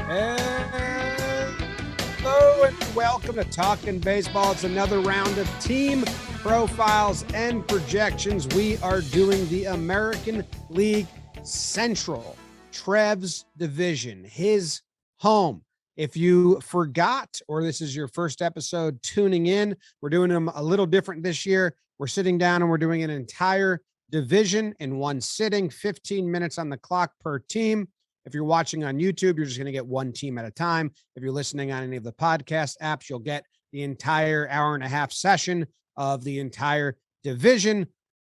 Hello and welcome to Talkin Baseball. It's another round of team profiles and projections. We are doing the American League Central, Trev's division, his home. If you forgot, or this is your first episode tuning in, we're doing them a little different this year. We're sitting down and we're doing an entire division in one sitting, 15 minutes on the clock per team. If you're watching on YouTube, you're just going to get one team at a time. If you're listening on any of the podcast apps, you'll get the entire hour and a half session of the entire division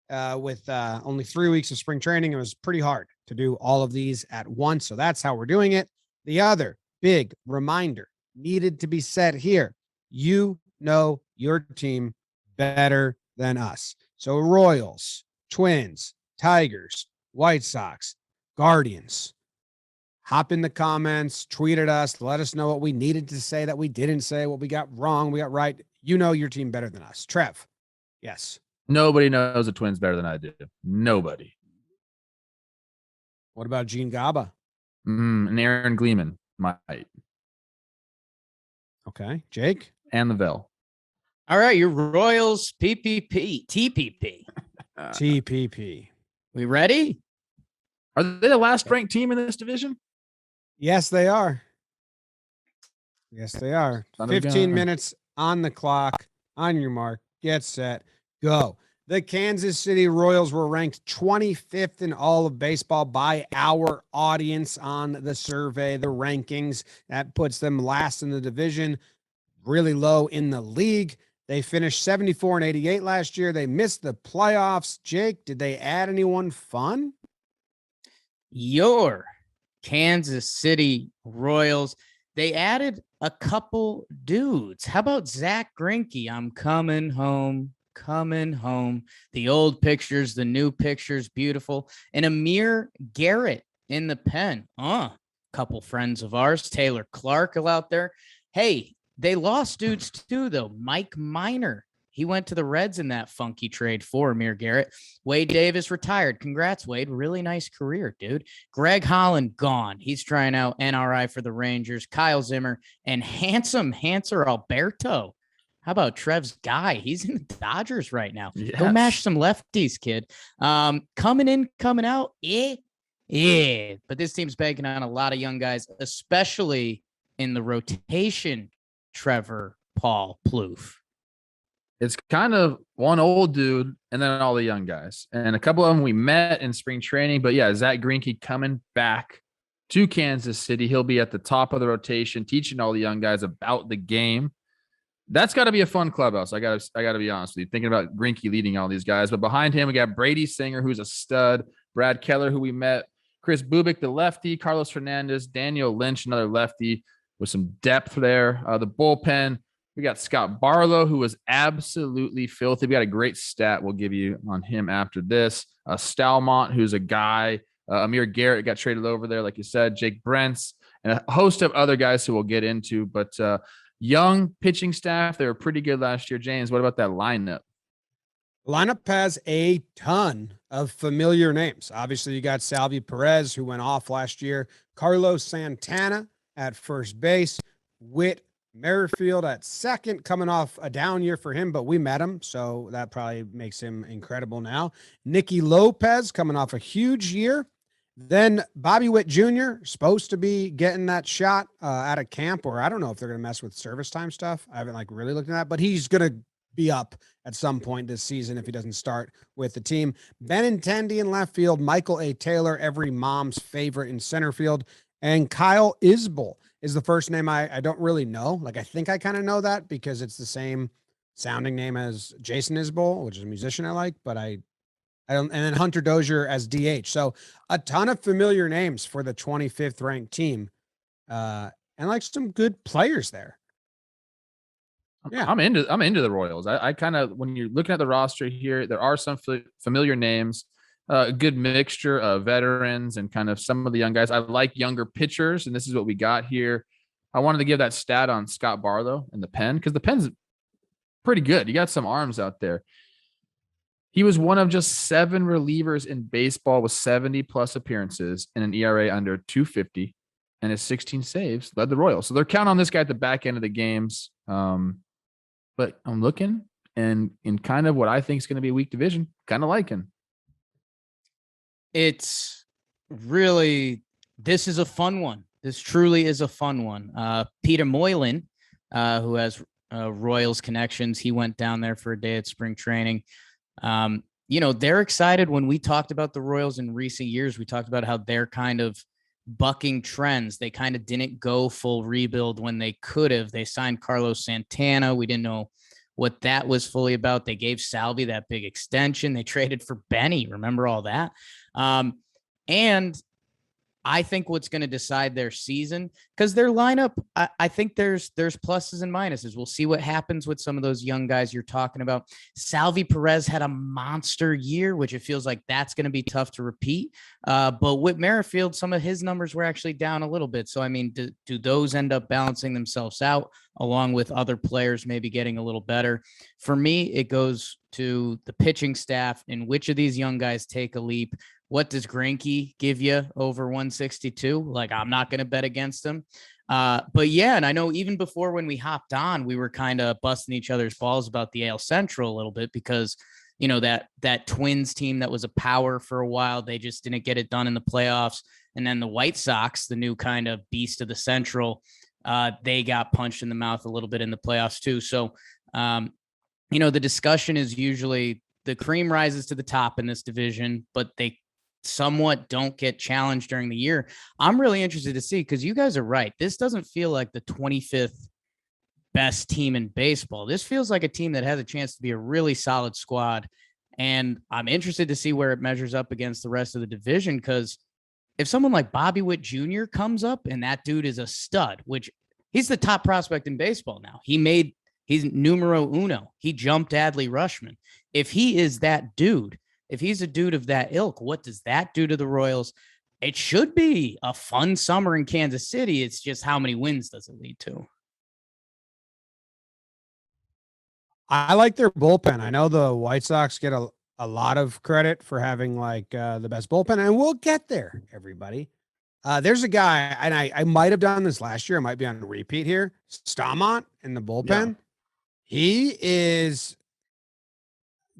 with only 3 weeks of spring training. It was pretty hard to do all of these at once. So that's how we're doing it. The other big reminder needed to be said here. You know your team better than us. So Royals, Twins, Tigers, White Sox, Guardians. Hop in the comments, tweet at us, let us know what we needed to say that we didn't say, what we got wrong, we got right. You know your team better than us. Trev, yes. Nobody knows the Twins better than I do. Nobody. What about Gene Gaba? And Aaron Gleeman might. Okay. Jake? And Lavelle. All right, your Royals, PPP, TPP. TPP. We ready? Are they the last ranked team in this division? Yes, they are. Yes, they are. 15 minutes on the clock. On your mark. Get set. Go. The Kansas City Royals were ranked 25th in all of baseball by our audience on the survey, the rankings. That puts them last in the division, really low in the league. They finished 74 and 88 last year. They missed the playoffs. Jake, did they add anyone fun? Your Kansas City Royals, they added a couple dudes. How about Zach Greinke? I'm coming home. The old pictures, the new pictures, beautiful. And Amir Garrett in the pen. Couple friends of ours, Taylor Clark out there. Hey, they lost dudes too, though. Mike Minor. He went to the Reds in that funky trade for Amir Garrett. Wade Davis retired. Congrats, Wade. Really nice career, dude. Greg Holland gone. He's trying out NRI for the Rangers. Kyle Zimmer and Hanser Alberto. How about Trev's guy? He's in the Dodgers right now. Yes. Go mash some lefties, kid. Coming in, coming out. Yeah. But this team's banking on a lot of young guys, especially in the rotation. Trevor, Paul, Plouffe. It's kind of one old dude and then all the young guys. And a couple of them we met in spring training. But yeah, Zach Greinke coming back to Kansas City. He'll be at the top of the rotation, teaching all the young guys about the game. That's got to be a fun clubhouse. I got to be honest with you, thinking about Greinke leading all these guys. But behind him, we got Brady Singer, who's a stud, Brad Keller, who we met, Chris Bubik, the lefty, Carlos Hernandez, Daniel Lynch, another lefty with some depth there. The bullpen, we got Scott Barlow, who was absolutely filthy. We got a great stat we'll give you on him after this. Stalmont, who's a guy. Amir Garrett got traded over there, like you said. Jake Brentz, and a host of other guys who we'll get into. But young pitching staff, they were pretty good last year. James, what about that lineup? Lineup has a ton of familiar names. Obviously, you got Salvi Perez, who went off last year. Carlos Santana at first base. Whit Merrifield at second, coming off a down year for him, but we met him, so that probably makes him incredible now. Nicky Lopez coming off a huge year. Then Bobby Witt Jr. supposed to be getting that shot at a camp, or I don't know if they're going to mess with service time stuff. I haven't really looked at that, but he's going to be up at some point this season if he doesn't start with the team. Benintendi in left field, Michael A. Taylor, every mom's favorite in center field, and Kyle Isbell is the first name I don't really know. I think I kind of know that because it's the same sounding name as Jason Isbell, which is a musician I like, but I don't. And then Hunter Dozier as DH. So a ton of familiar names for the 25th ranked team, and some good players there. Yeah, I'm into the Royals. I kind of, when you're looking at the roster here, there are some familiar names. A good mixture of veterans and kind of some of the young guys. I like younger pitchers, and this is what we got here. I wanted to give that stat on Scott Barlow and the pen, because the pen's pretty good. You got some arms out there. He was one of just 7 relievers in baseball with 70 plus appearances and an ERA under 250. and his 16 saves led the Royals. So they're counting on this guy at the back end of the games. But I'm looking and in kind of what I think is going to be a weak division, kind of liking. It's really, this is a fun one. This truly is a fun one. Peter Moylan, who has Royals connections, he went down there for a day at spring training. They're excited. When we talked about the Royals in recent years, we talked about how they're kind of bucking trends. They kind of didn't go full rebuild when they could have. They signed Carlos Santana. We didn't know what that was fully about. They gave Salvi that big extension. They traded for Benny. Remember all that? And I think what's going to decide their season, because their lineup, I think there's pluses and minuses. We'll see what happens with some of those young guys you're talking about. Salvi Perez had a monster year, which it feels like that's going to be tough to repeat. But with Merrifield, some of his numbers were actually down a little bit. So, I mean, do those end up balancing themselves out along with other players maybe getting a little better? For me, it goes to the pitching staff and which of these young guys take a leap. What does Greinke give you over 162? Like, I'm not going to bet against him. But yeah, and I know even before when we hopped on, we were kind of busting each other's balls about the AL Central a little bit because, that Twins team that was a power for a while, they just didn't get it done in the playoffs. And then the White Sox, the new kind of beast of the Central, they got punched in the mouth a little bit in the playoffs too. So, the discussion is usually the cream rises to the top in this division, but they somewhat don't get challenged during the year. I'm really interested to see, because you guys are right. This doesn't feel like the 25th best team in baseball. This feels like a team that has a chance to be a really solid squad. And I'm interested to see where it measures up against the rest of the division, because if someone like Bobby Witt Jr. comes up and that dude is a stud, which he's the top prospect in baseball now. He's numero uno. He jumped Adley Rutschman. If he is that dude, if he's a dude of that ilk, what does that do to the Royals? It should be a fun summer in Kansas City. It's just how many wins does it lead to? I like their bullpen. I know the White Sox get a lot of credit for having the best bullpen, and we'll get there, everybody. There's a guy, and I might have done this last year. I might be on a repeat here. Stamont in the bullpen. Yeah. He is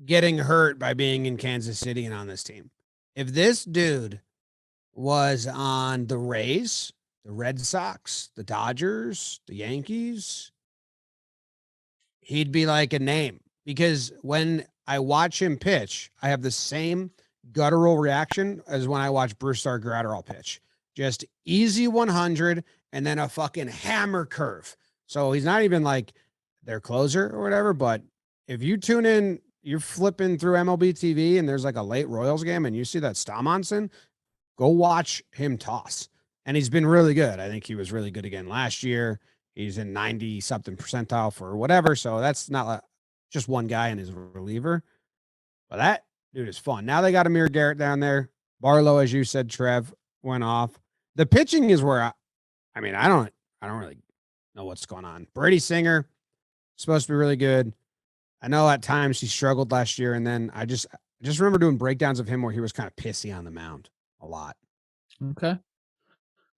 getting hurt by being in Kansas City and on this team. If this dude was on the Rays, the Red Sox, the Dodgers, the Yankees, he'd be like a name, because when I watch him pitch, I have the same guttural reaction as when I watch Brusdar Graterol pitch. Just easy 100 and then a fucking hammer curve. So he's not even like their closer or whatever, but if you tune in, you're flipping through MLB TV and there's like a late Royals game and you see that Stamonson, go watch him toss. And he's been really good. I think he was really good again last year. He's in 90 something percentile for whatever. So that's not just one guy in his reliever, but that dude is fun. Now they got Amir Garrett down there. Barlow, as you said, Trev, went off. The pitching is where I don't really know what's going on. Brady Singer, supposed to be really good. I know at times he struggled last year, and then I just remember doing breakdowns of him where he was kind of pissy on the mound a lot. Okay.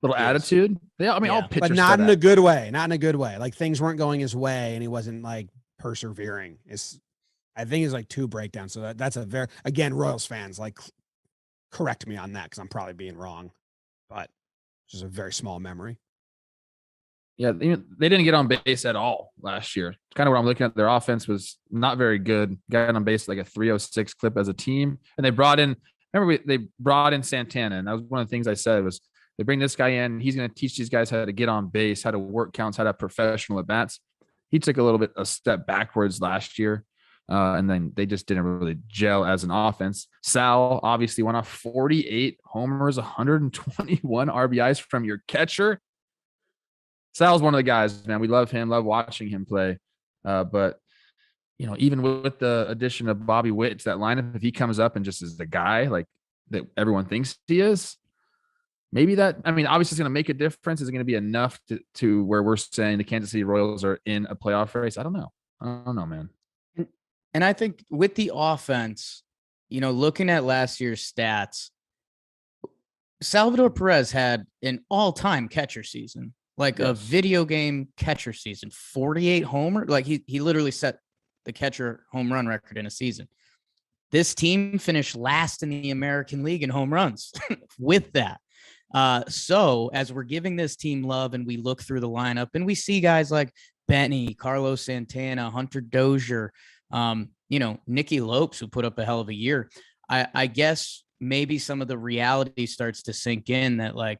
Little attitude. Yeah, all pitchers, but not in a good way. Not in a good way. Like things weren't going his way, and he wasn't like persevering. I think it's like 2 breakdowns. So that's a very, again, Royals fans, like, correct me on that because I'm probably being wrong, but it's just a very small memory. Yeah, they didn't get on base at all last year. Kind of what I'm looking at. Their offense was not very good. Got on base like a 306 clip as a team. And they brought in Santana. And that was one of the things I said was they bring this guy in. He's going to teach these guys how to get on base, how to work counts, how to have professional at bats. He took a step backwards last year. And then they just didn't really gel as an offense. Sal obviously went off 48 homers, 121 RBIs from your catcher. Sal's one of the guys, man. We love him, love watching him play. But, even with the addition of Bobby Witt to that lineup, if he comes up and just is the guy like that everyone thinks he is, maybe obviously it's going to make a difference. Is it going to be enough to where we're saying the Kansas City Royals are in a playoff race? I don't know, man. And I think with the offense, looking at last year's stats, Salvador Perez had an all-time catcher season, like a video game catcher season, 48 homer. Like he literally set the catcher home run record in a season. This team finished last in the American League in home runs with that. So as we're giving this team love and we look through the lineup and we see guys like Benny, Carlos Santana, Hunter Dozier, Nicky Lopes, who put up a hell of a year. I guess maybe some of the reality starts to sink in that, like,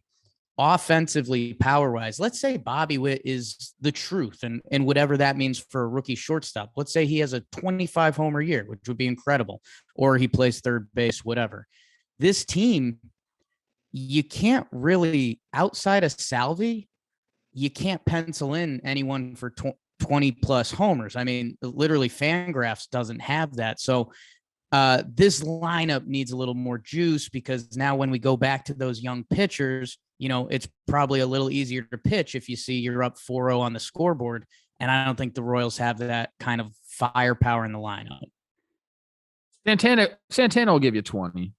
offensively, power wise, let's say Bobby Witt is the truth and whatever that means for a rookie shortstop. Let's say he has a 25 homer year, which would be incredible, or he plays third base, whatever. This team, you can't really, outside of Salvi, you can't pencil in anyone for 20 plus homers. I mean, literally Fangraphs doesn't have that. So this lineup needs a little more juice, because now when we go back to those young pitchers, it's probably a little easier to pitch if you see you're up 4-0 on the scoreboard. And I don't think the Royals have that kind of firepower in the lineup. Santana will give you 20.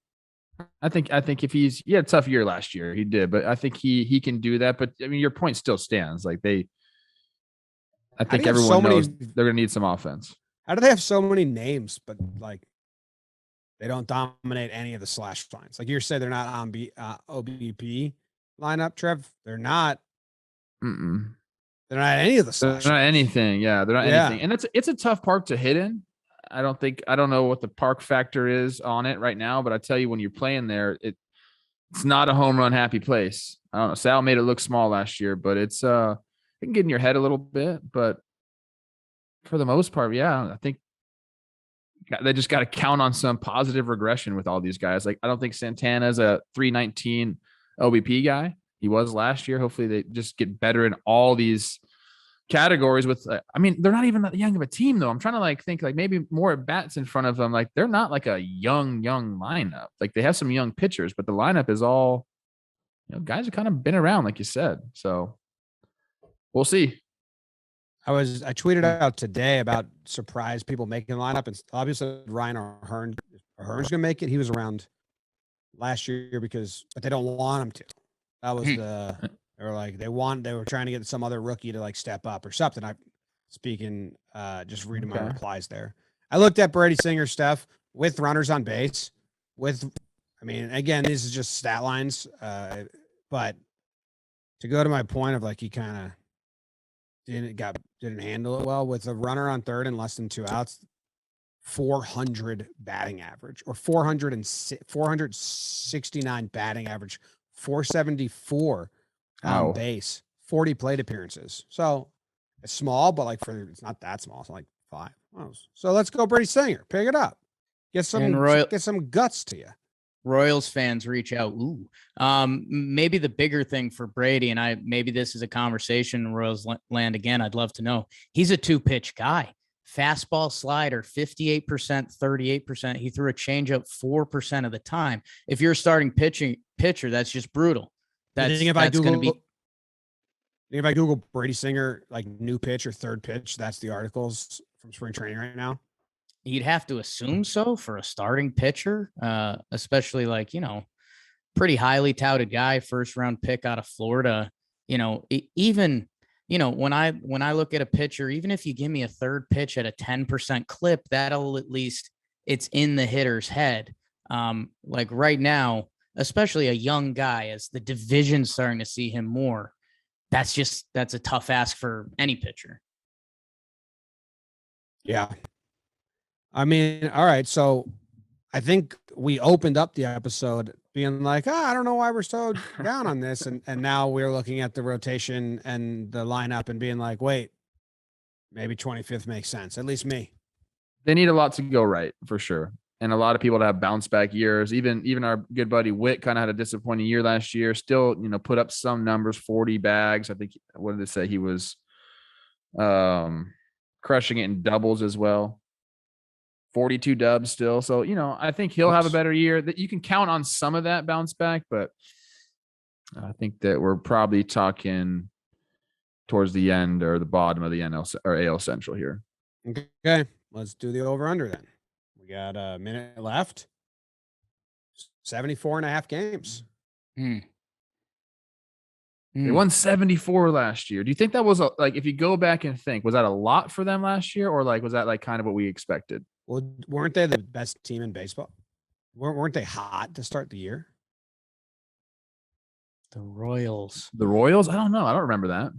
I think if he had a tough year last year, he did, but I think he can do that. But I mean, your point still stands. Like I think everyone knows they're going to need some offense. How do they have so many names, but like they don't dominate any of the slash lines? Like you said, they're not on OBP lineup, Trev. They're not. Mm-mm. They're not any of the slash. They're not anything. Yeah, they're not anything. And it's a tough park to hit in. I don't know what the park factor is on it right now, but I tell you, when you're playing there, it's not a home run happy place. I don't know. Sal made it look small last year, but it can get in your head a little bit. But for the most part, yeah, I think they just got to count on some positive regression with all these guys. Like, I don't think Santana's a 319 OBP guy. He was last year. Hopefully they just get better in all these categories with, I mean, they're not even that young of a team though. I'm trying to think maybe more at bats in front of them. Like, they're not like a young lineup. Like, they have some young pitchers, but the lineup is all, guys have kind of been around, like you said. So we'll see. I tweeted out today about surprise people making the lineup, and obviously Ryan Hearn's going to make it. He was around last year but they don't want him to. That was they were like, they were trying to get some other rookie to like step up or something. Just reading my replies there. I looked at Brady Singer stuff with runners on base again, this is just stat lines. But to go to my point of like, he kind of didn't handle it well with a runner on third and less than 2 outs, 400 batting average, or 469 batting average, 474 on base, 40 plate appearances. So it's small, but it's not that small. It's like 5. So let's go Brady Singer. Pick it up. Get some guts to you. Royals fans reach out. Ooh, maybe the bigger thing for Brady, and maybe this is a conversation in Royals land again. I'd love to know. He's a 2-pitch guy. Fastball, slider, 58%, 38%. He threw a changeup 4% of the time. If you're a starting pitcher, that's just brutal. If I Google Brady Singer, like new pitch or third pitch, that's the articles from spring training right now. You'd have to assume so for a starting pitcher, especially pretty highly touted guy, first round pick out of Florida. Even when I look at a pitcher, even if you give me a third pitch at a 10% clip, that'll at least, it's in the hitter's head. Like right now, especially a young guy, as the division's starting to see him more, that's a tough ask for any pitcher. Yeah. I mean, all right. So I think we opened up the episode being like, I don't know why we're so down on this. And now we're looking at the rotation and the lineup and being like, wait, maybe 25th makes sense. At least me. They need a lot to go right, for sure. And a lot of people to have bounce back years. Even our good buddy Witt kind of had a disappointing year last year. Still, put up some numbers, 40 bags. I think, what did they say? He was crushing it in doubles as well. 42 dubs still. So, I think he'll have a better year. That you can count on some of that bounce back, but I think that we're probably talking towards the end or the bottom of the NL or AL Central here. Okay. Let's do the over-under then. We got a minute left. 74.5 games. Hmm. They won 74 last year. Do you think that was like, if you go back and think, was that a lot for them last year, or like was that like kind of what we expected? Well, weren't they the best team in baseball? Weren't they hot to start the year? The Royals. The Royals? I don't know. I don't remember that.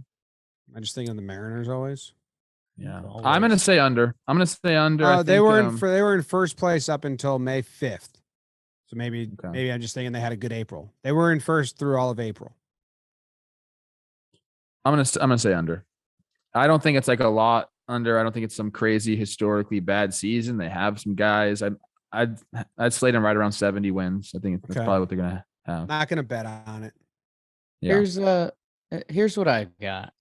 I just think of the Mariners always. Yeah, Always. I'm gonna say under. I'm gonna say under. I They think, were in first place up until May 5th. So maybe I'm just thinking they had a good April. They were in first through all of April. I'm gonna say under. I don't think it's like a lot under. I don't think it's some crazy historically bad season. They have some guys. I'd slate them right around 70 wins. I think that's probably what they're gonna have. Not gonna bet on it. Yeah. Here's what I got.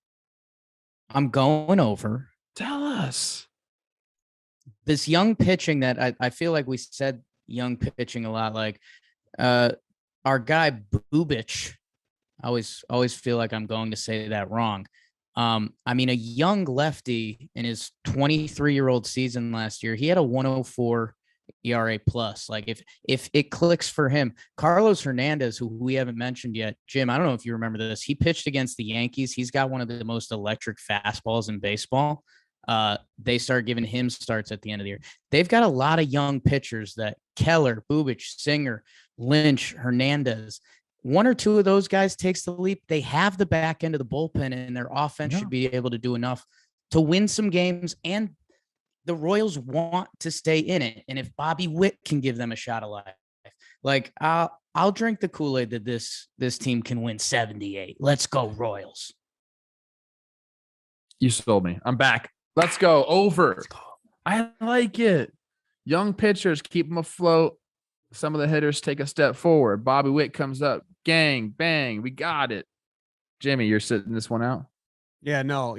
I'm going over. Tell us. This young pitching that I feel like we said young pitching a lot. Like our guy Bubich. I always feel like I'm going to say that wrong. I mean, a young lefty in his 23-year-old season last year, he had a 104 ERA plus. Like if it clicks for him, Carlos Hernandez, who we haven't mentioned yet, Jim, I don't know if you remember this. He pitched against the Yankees. He's got one of the most electric fastballs in baseball. They start giving him starts at the end of the year. They've got a lot of young pitchers that Keller, Bubich, Singer, Lynch, Hernandez. One or two of those guys takes the leap. They have the back end of the bullpen, and their offense should be able to do enough to win some games. And the Royals want to stay in it. And if Bobby Witt can give them a shot of life, like I'll drink the Kool-Aid that this team can win 78. Let's go Royals. You sold me. I'm back. Let's go over. Let's go. I like it. Young pitchers, keep them afloat. Some of the hitters take a step forward. Bobby Witt comes up. Gang, bang. We got it. Jimmy, you're sitting this one out? Yeah, no.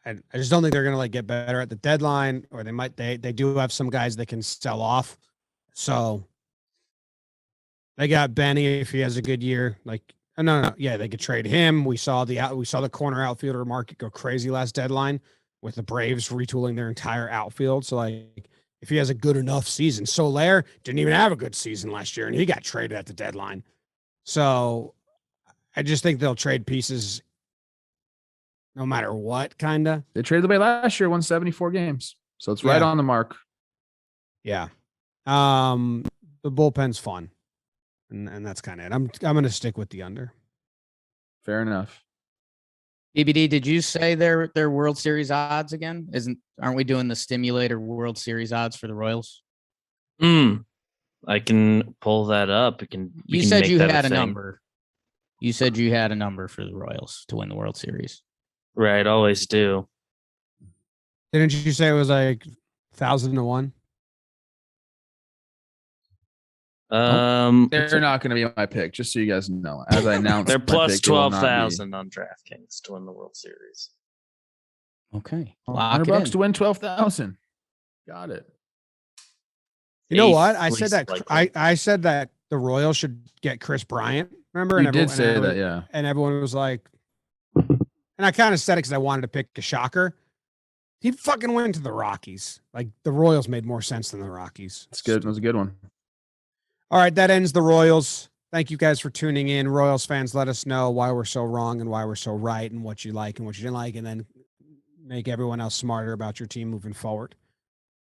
I just don't think they're going to like get better at the deadline, or they do have some guys that can sell off. So they got Benny if he has a good year. Like, no. Yeah, they could trade him. We saw the corner outfielder market go crazy last deadline with the Braves retooling their entire outfield. So like, if he has a good enough season, Soler didn't even have a good season last year, and he got traded at the deadline. So I just think they'll trade pieces no matter what, kind of. They traded away last year, won 74 games. So it's right on the mark. Yeah. The bullpen's fun. And that's kind of it. I'm going to stick with the under. Fair enough. BBD, did you say their World Series odds again? Aren't we doing the stimulator World Series odds for the Royals? I can pull that up. You said you had a number. You said you had a number for the Royals to win the World Series. Right, always do. Didn't you say it was like 1,000-1? They're not going to be my pick, just so you guys know. As I announced, they're plus 12,000 on DraftKings to win the World Series. Okay, $100 to win 12,000. Got it. You know what? I said that. I said that the Royals should get Chris Bryant. Remember? You did say that, yeah. And everyone was like, and I kind of said it because I wanted to pick a shocker. He fucking went to the Rockies. Like, the Royals made more sense than the Rockies. That's good. That was a good one. All right, that ends the Royals. Thank you guys for tuning in. Royals fans, let us know why we're so wrong and why we're so right, and what you like and what you didn't like, and then make everyone else smarter about your team moving forward.